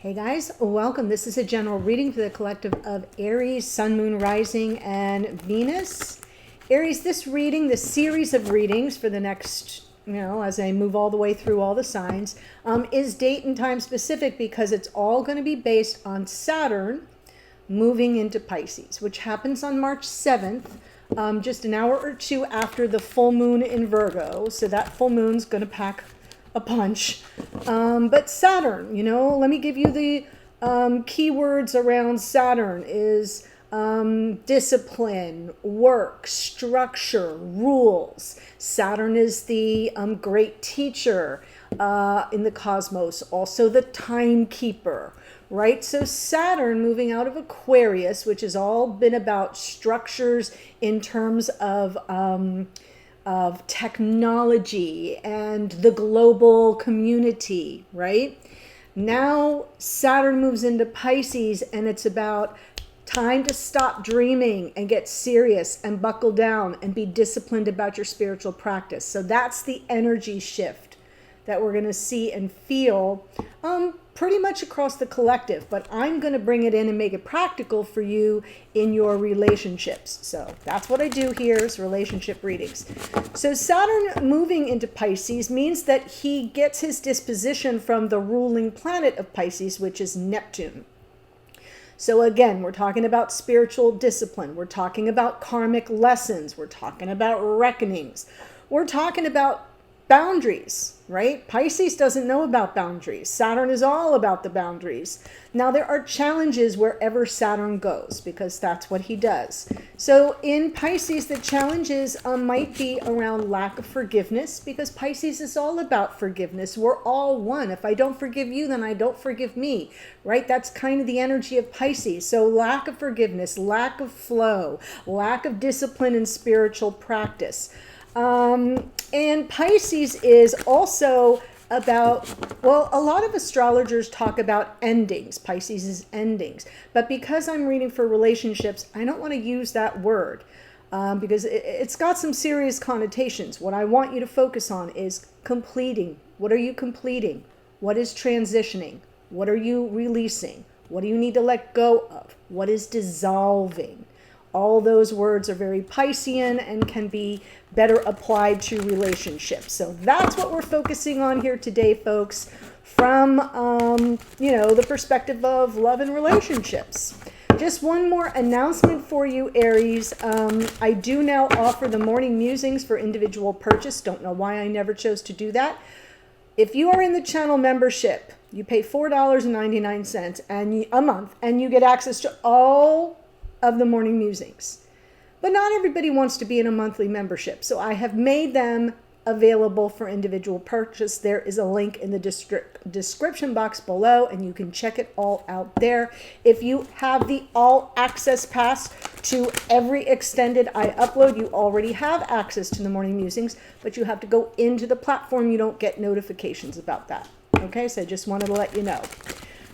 Hey guys, welcome. This is a general reading for the collective of Aries, Sun, Moon, Rising, and Venus. Aries, this reading, this series of readings for the next, as I move all the way through all the signs, is date and time specific because it's all going to be based on Saturn moving into Pisces, which happens on March 7th, just an hour or two after the full moon in Virgo. So that full moon's going to pack a punch. But Saturn, let me give you the keywords around Saturn is discipline, work, structure, rules. Saturn is the great teacher in the cosmos, also the timekeeper, right? So Saturn moving out of Aquarius, which has all been about structures in terms of technology and the global community, right? Now Saturn moves into Pisces and it's about time to stop dreaming and get serious and buckle down and be disciplined about your spiritual practice. So that's the energy shift that we're going to see and feel pretty much across the collective, but I'm going to bring it in and make it practical for you in your relationships. So that's what I do here is relationship readings. So Saturn moving into Pisces means that he gets his disposition from the ruling planet of Pisces, which is Neptune. So again, we're talking about spiritual discipline. We're talking about karmic lessons. We're talking about reckonings. We're talking about boundaries, right? Pisces doesn't know about boundaries. Saturn is all about the boundaries. Now there are challenges wherever Saturn goes because that's what he does. So in Pisces, the challenges might be around lack of forgiveness because Pisces is all about forgiveness. We're all one. If I don't forgive you, then I don't forgive me, right? That's kind of the energy of Pisces. So lack of forgiveness, lack of flow, lack of discipline and spiritual practice. And Pisces is also about, a lot of astrologers talk about endings. Pisces is endings. But because I'm reading for relationships, I don't want to use that word because it's got some serious connotations. What I want you to focus on is completing. What are you completing? What is transitioning? What are you releasing? What do you need to let go of? What is dissolving? All those words are very Piscean and can be better applied to relationships. So that's what we're focusing on here today, folks, from, the perspective of love and relationships. Just one more announcement for you, Aries. I do now offer the morning musings for individual purchase. Don't know why I never chose to do that. If you are in the channel membership, you pay $4.99 a month, and you get access to all of the morning musings. But not everybody wants to be in a monthly membership. So I have made them available for individual purchase. There is a link in the description box below and you can check it all out there. If you have the all access pass to every extended I upload, you already have access to the morning musings, but you have to go into the platform. You don't get notifications about that. Okay, so I just wanted to let you know.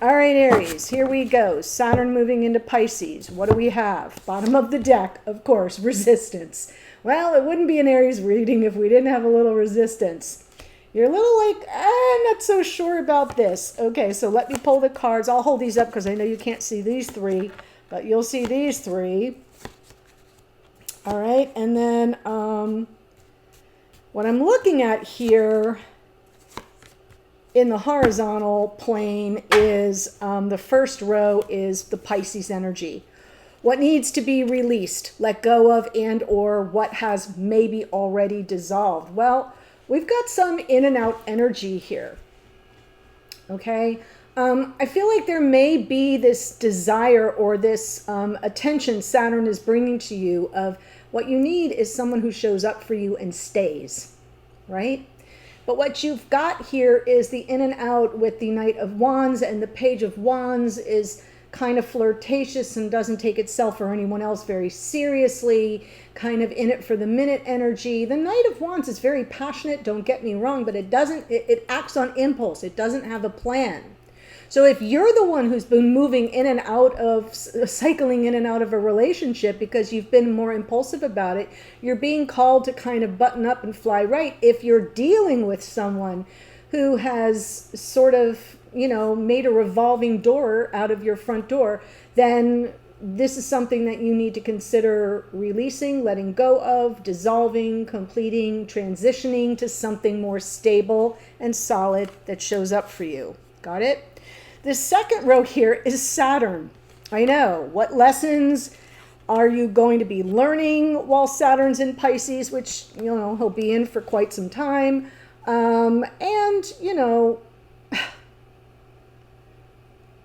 All right, Aries, here we go. Saturn moving into Pisces. What do we have? Bottom of the deck, of course, resistance. Well, it wouldn't be an Aries reading if we didn't have a little resistance. You're a little like, I'm not so sure about this. Okay, so let me pull the cards. I'll hold these up because I know you can't see these three, but you'll see these three. All right, and then what I'm looking at here in the horizontal plane is the first row is the Pisces energy. What needs to be released, let go of, and or what has maybe already dissolved. Well, we've got some in and out energy here. Okay. I feel like there may be this desire or this attention Saturn is bringing to you of what you need is someone who shows up for you and stays, right? But what you've got here is the in and out with the Knight of Wands, and the Page of Wands is kind of flirtatious and doesn't take itself or anyone else very seriously, kind of in it for the minute energy. The Knight of Wands is very passionate, don't get me wrong, but it acts on impulse. It doesn't have a plan. So if you're the one who's been moving in and out of, cycling in and out of a relationship because you've been more impulsive about it, you're being called to kind of button up and fly right. If you're dealing with someone who has sort of made a revolving door out of your front door, then this is something that you need to consider releasing, letting go of, dissolving, completing, transitioning to something more stable and solid that shows up for you. Got it? The second row here is Saturn. I know. What lessons are you going to be learning while Saturn's in Pisces, which, he'll be in for quite some time.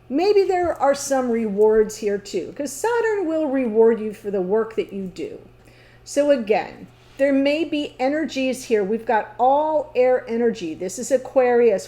Maybe there are some rewards here too, because Saturn will reward you for the work that you do. So again, there may be energies here. We've got all air energy. This is Aquarius.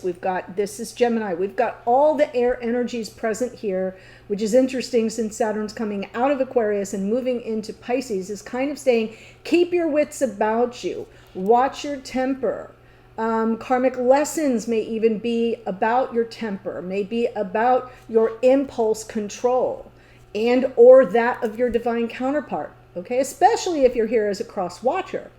This is Gemini. We've got all the air energies present here, which is interesting since Saturn's coming out of Aquarius and moving into Pisces, is kind of saying, keep your wits about you. Watch your temper. Karmic lessons may even be about your temper, may be about your impulse control and or that of your divine counterpart, okay? Especially if you're here as a cross watcher.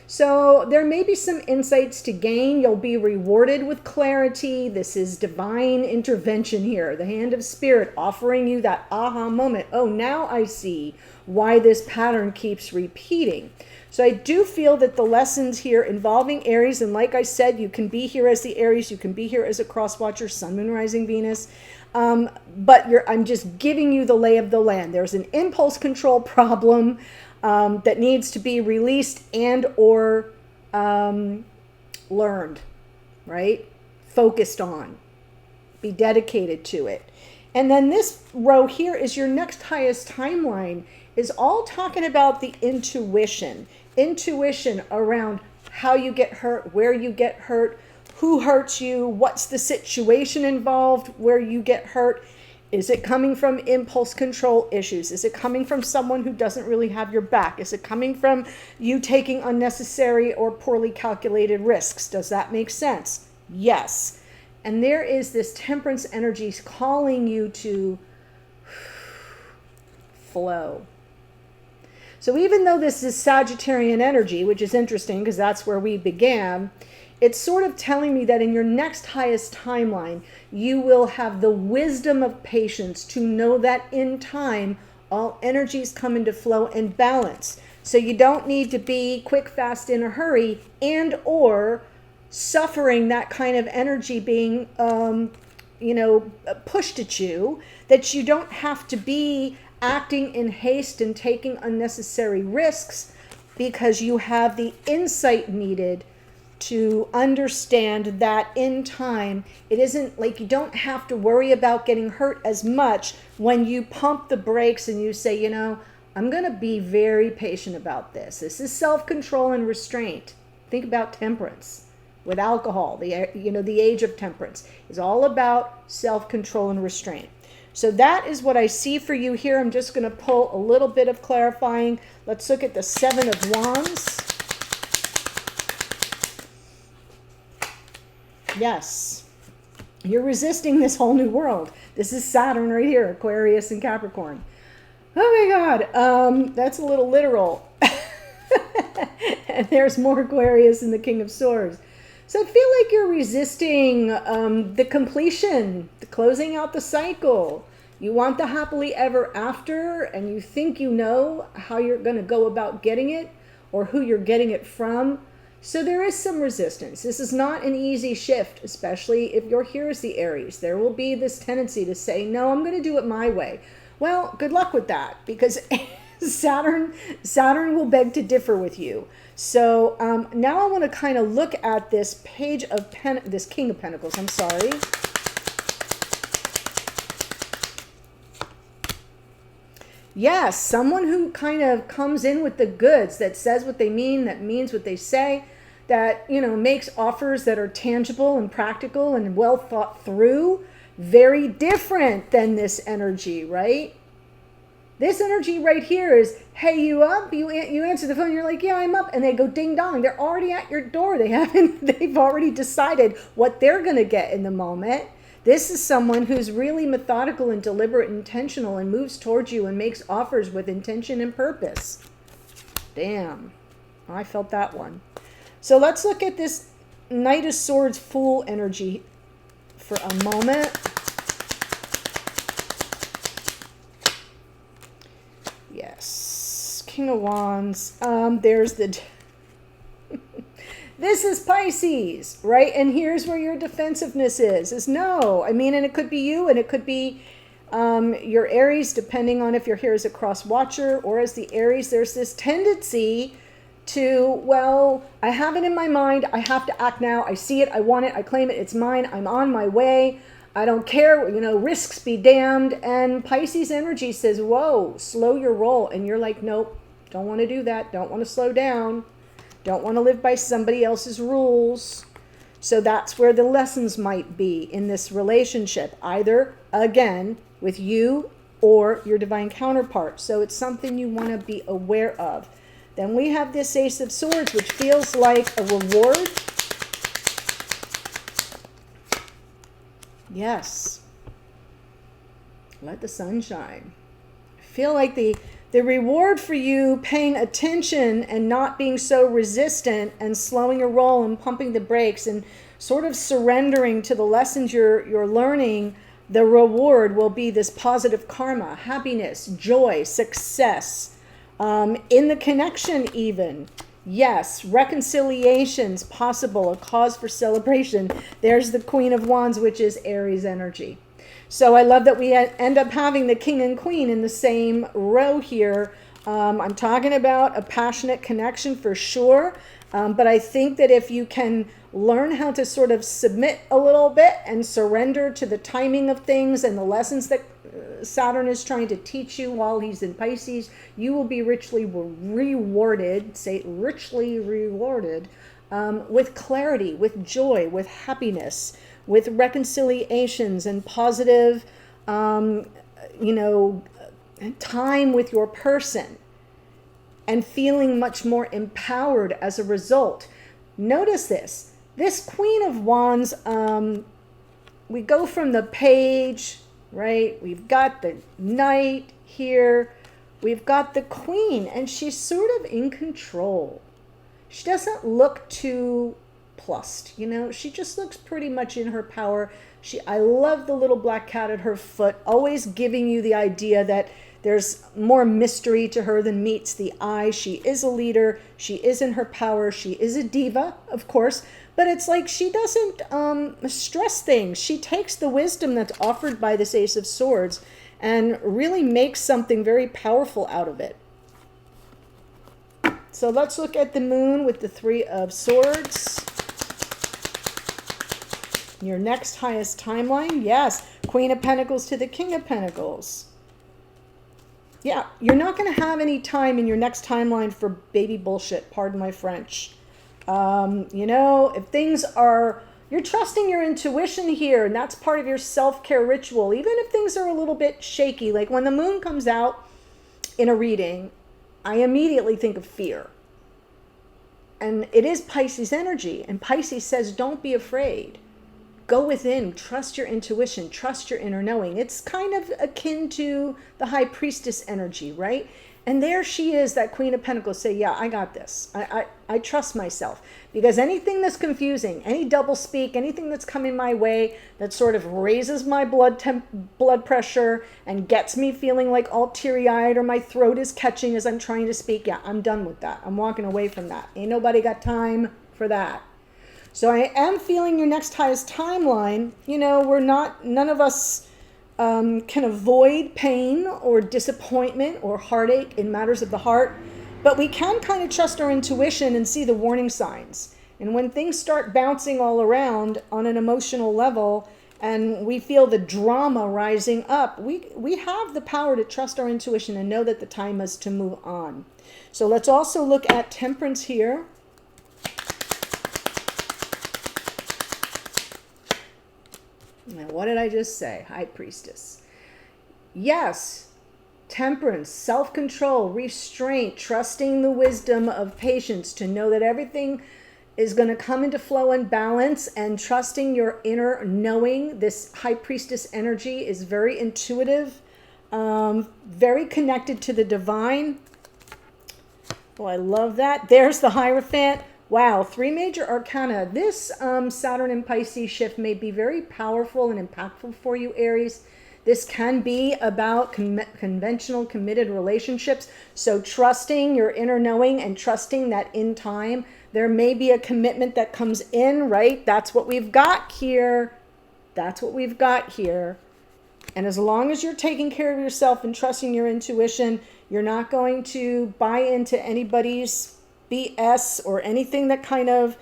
So there may be some insights to gain. You'll be rewarded with clarity. This is divine intervention here, the hand of spirit offering you that aha moment. Oh, now I see why this pattern keeps repeating. So I do feel that the lessons here involving Aries, and like I said, you can be here as the Aries, you can be here as a cross watcher, Sun, Moon, Rising, Venus, but I'm just giving you the lay of the land. There's an impulse control problem that needs to be released and or learned, right? Focused on, be dedicated to it. And then this row here is your next highest timeline, is all talking about the intuition around how you get hurt, where you get hurt, who hurts you, what's the situation involved where you get hurt. Is it coming from impulse control issues? Is it coming from someone who doesn't really have your back? Is it coming from you taking unnecessary or poorly calculated risks? Does that make sense? Yes. And there is this temperance energy calling you to flow. So even though this is Sagittarian energy, which is interesting because that's where we began, it's sort of telling me that in your next highest timeline, you will have the wisdom of patience to know that in time, all energies come into flow and balance. So you don't need to be quick, fast, in a hurry, and or suffering that kind of energy being, pushed at you, that you don't have to be acting in haste and taking unnecessary risks, because you have the insight needed to understand that in time, it isn't like you don't have to worry about getting hurt as much when you pump the brakes and you say, I'm going to be very patient about this. This is self-control and restraint. Think about temperance with alcohol. The age of temperance is all about self-control and restraint. So that is what I see for you here. I'm just going to pull a little bit of clarifying. Let's look at the Seven of Wands. Yes, you're resisting this whole new world. This is Saturn right here, Aquarius and Capricorn. Oh my God, that's a little literal. And there's more Aquarius and the King of Swords. So I feel like you're resisting the completion, the closing out the cycle. You want the happily ever after, and you think you know how you're going to go about getting it or who you're getting it from. So there is some resistance. This is not an easy shift, especially if you're here as the Aries. There will be this tendency to say, no, I'm going to do it my way. Well, good luck with that, because Saturn will beg to differ with you. So now I want to kind of look at this page of this King of Pentacles. I'm sorry. Yes, someone who kind of comes in with the goods, that says what they mean, that means what they say, that, makes offers that are tangible and practical and well thought through. Very different than this energy, right? This energy right here is, hey, you up? You answer the phone, you're like, yeah, I'm up. And they go ding dong. They're already at your door. They've already decided what they're going to get in the moment. This is someone who's really methodical and deliberate and intentional and moves towards you and makes offers with intention and purpose. Damn. I felt that one. So let's look at this Knight of Swords Fool energy for a moment. Yes, King of Wands. There's the... This is Pisces, right? And here's where your defensiveness is no. I mean, and it could be you, and it could be your Aries, depending on if you're here as a cross watcher or as the Aries. There's this tendency to, well, I have it in my mind. I have to act now. I see it. I want it. I claim it. It's mine. I'm on my way. I don't care. You know, risks be damned. And Pisces energy says, whoa, slow your roll. And you're like, nope, don't want to do that. Don't want to slow down. Don't want to live by somebody else's rules. So that's where the lessons might be in this relationship, either, again, with you or your divine counterpart. So it's something you want to be aware of. Then we have this Ace of Swords, which feels like a reward. Yes. Let the sun shine. I feel like the reward for you paying attention and not being so resistant and slowing your roll and pumping the brakes and sort of surrendering to the lessons you're learning, the reward will be this positive karma, happiness, joy, success, in the connection even. Yes, reconciliations possible, a cause for celebration. There's the Queen of Wands, which is Aries energy. So I love that we end up having the King and Queen in the same row here. I'm talking about a passionate connection for sure. But I think that if you can learn how to sort of submit a little bit and surrender to the timing of things and the lessons that Saturn is trying to teach you while he's in Pisces, you will be richly rewarded, say richly rewarded, with clarity, with joy, with happiness, with reconciliations and positive, time with your person, and feeling much more empowered as a result. Notice this Queen of Wands, we go from the page, right? We've got the Knight here. We've got the Queen, and she's sort of in control. She doesn't look too plussed, she just looks pretty much in her power. I love the little black cat at her foot, always giving you the idea that there's more mystery to her than meets the eye. She is a leader. She is in her power. She is a diva, of course, but it's like she doesn't stress things. She takes the wisdom that's offered by this Ace of Swords and really makes something very powerful out of it. So let's look at the moon with the Three of Swords. Your next highest timeline, yes, Queen of Pentacles to the King of Pentacles. Yeah, you're not going to have any time in your next timeline for baby bullshit, pardon my French. If things are, you're trusting your intuition here, and that's part of your self-care ritual, even if things are a little bit shaky. Like when the moon comes out in a reading, I immediately think of fear. And it is Pisces energy, and Pisces says, don't be afraid. Go within, trust your intuition, trust your inner knowing. It's kind of akin to the High Priestess energy, right? And there she is, that Queen of Pentacles, say, yeah, I got this. I trust myself. Because anything that's confusing, any double speak, anything that's coming my way that sort of raises my blood pressure and gets me feeling like all teary-eyed or my throat is catching as I'm trying to speak, yeah, I'm done with that. I'm walking away from that. Ain't nobody got time for that. So I am feeling your next highest timeline. None of us can avoid pain or disappointment or heartache in matters of the heart, but we can kind of trust our intuition and see the warning signs. And when things start bouncing all around on an emotional level and we feel the drama rising up, we have the power to trust our intuition and know that the time is to move on. So let's also look at Temperance here. Now, what did I just say? High Priestess. Yes, temperance, self-control, restraint, trusting the wisdom of patience to know that everything is going to come into flow and balance, and trusting your inner knowing. This High Priestess energy is very intuitive, very connected to the divine. Oh, I love that. There's the Hierophant. Wow, 3 major arcana. This Saturn and Pisces shift may be very powerful and impactful for you, Aries. This can be about conventional committed relationships. So trusting your inner knowing and trusting that in time, there may be a commitment that comes in, right? That's what we've got here. That's what we've got here. And as long as you're taking care of yourself and trusting your intuition, you're not going to buy into anybody's BS or anything that kind of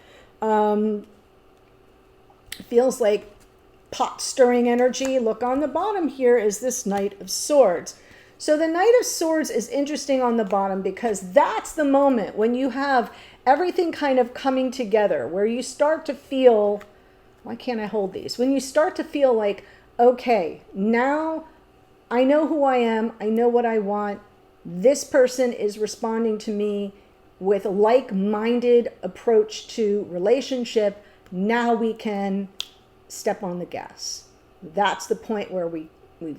feels like pot stirring energy. Look, on the bottom here is this Knight of Swords. So the Knight of Swords is interesting on the bottom because that's the moment when you have everything kind of coming together, where you start to feel, why can't I hold these? When you start to feel like, okay, now I know who I am. I know what I want. This person is responding to me with a like-minded approach to relationship. Now we can step on the gas. That's the point where we've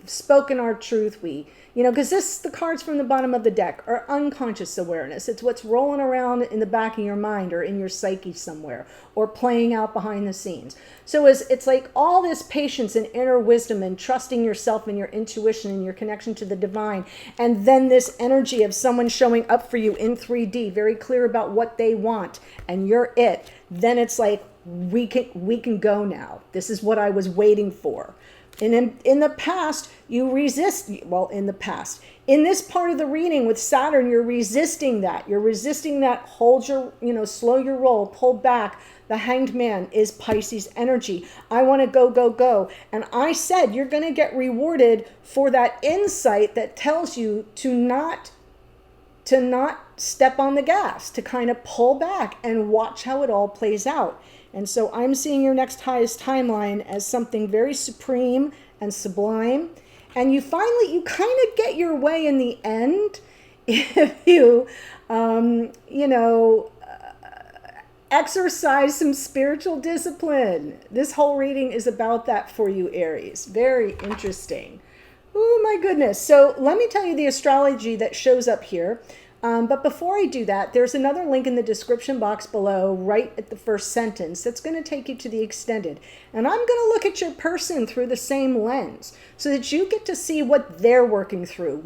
spoken our truth. Because the cards from the bottom of the deck are unconscious awareness. It's what's rolling around in the back of your mind or in your psyche somewhere or playing out behind the scenes. So it's like all this patience and inner wisdom and trusting yourself and your intuition and your connection to the divine. And then this energy of someone showing up for you in 3D, very clear about what they want, and you're it. Then it's like, we can go now. This is what I was waiting for. And in the past, you resist, in this part of the reading with Saturn, you're resisting that. You're resisting that, hold your, slow your roll, pull back. The Hanged Man is Pisces energy. I want to go, go, go. And I said, you're going to get rewarded for that insight that tells you to not step on the gas, to kind of pull back and watch how it all plays out. And so I'm seeing your next highest timeline as something very supreme and sublime. And you kind of get your way in the end if you, exercise some spiritual discipline. This whole reading is about that for you, Aries. Very interesting. Oh my goodness. So let me tell you the astrology that shows up here. But before I do that, there's another link in the description box below, right at the first sentence, that's going to take you to the extended. And I'm going to look at your person through the same lens so that you get to see what they're working through.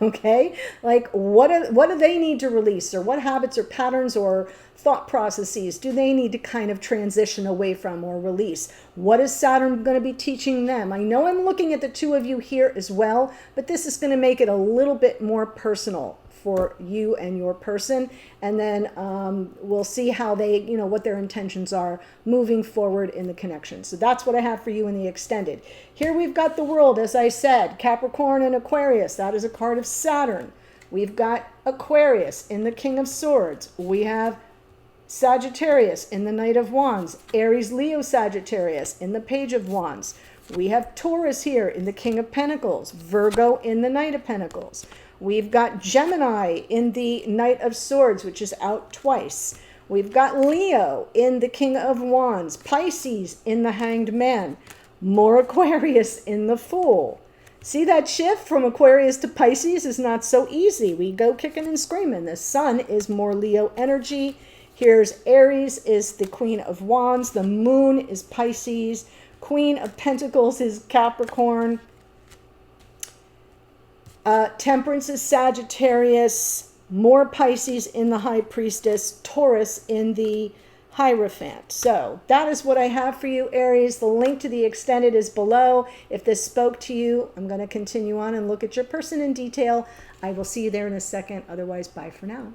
Okay? Like, what do they need to release, or what habits or patterns or thought processes do they need to kind of transition away from or release? What is Saturn going to be teaching them? I know I'm looking at the two of you here as well, but this is going to make it a little bit more personal for you and your person. And then we'll see how they, what their intentions are moving forward in the connection. So that's what I have for you in the extended. Here we've got the World, as I said, Capricorn and Aquarius. That is a card of Saturn. We've got Aquarius in the King of Swords. We have Sagittarius in the Knight of Wands. Aries, Leo, Sagittarius in the Page of Wands. We have Taurus here in the King of Pentacles. Virgo in the Knight of Pentacles. We've got Gemini in the Knight of Swords, which is out twice. We've got Leo in the King of Wands. Pisces in the Hanged Man. More Aquarius in the Fool. See, that shift from Aquarius to Pisces is not so easy. We go kicking and screaming. The Sun is more Leo energy. Here's Aries is the Queen of Wands. The Moon is Pisces. Queen of Pentacles is Capricorn. Temperance is Sagittarius, more Pisces in the High Priestess, Taurus in the Hierophant. So that is what I have for you, Aries. The link to the extended is below. If this spoke to you, I'm going to continue on and look at your person in detail. I will see you there in a second. Otherwise, bye for now.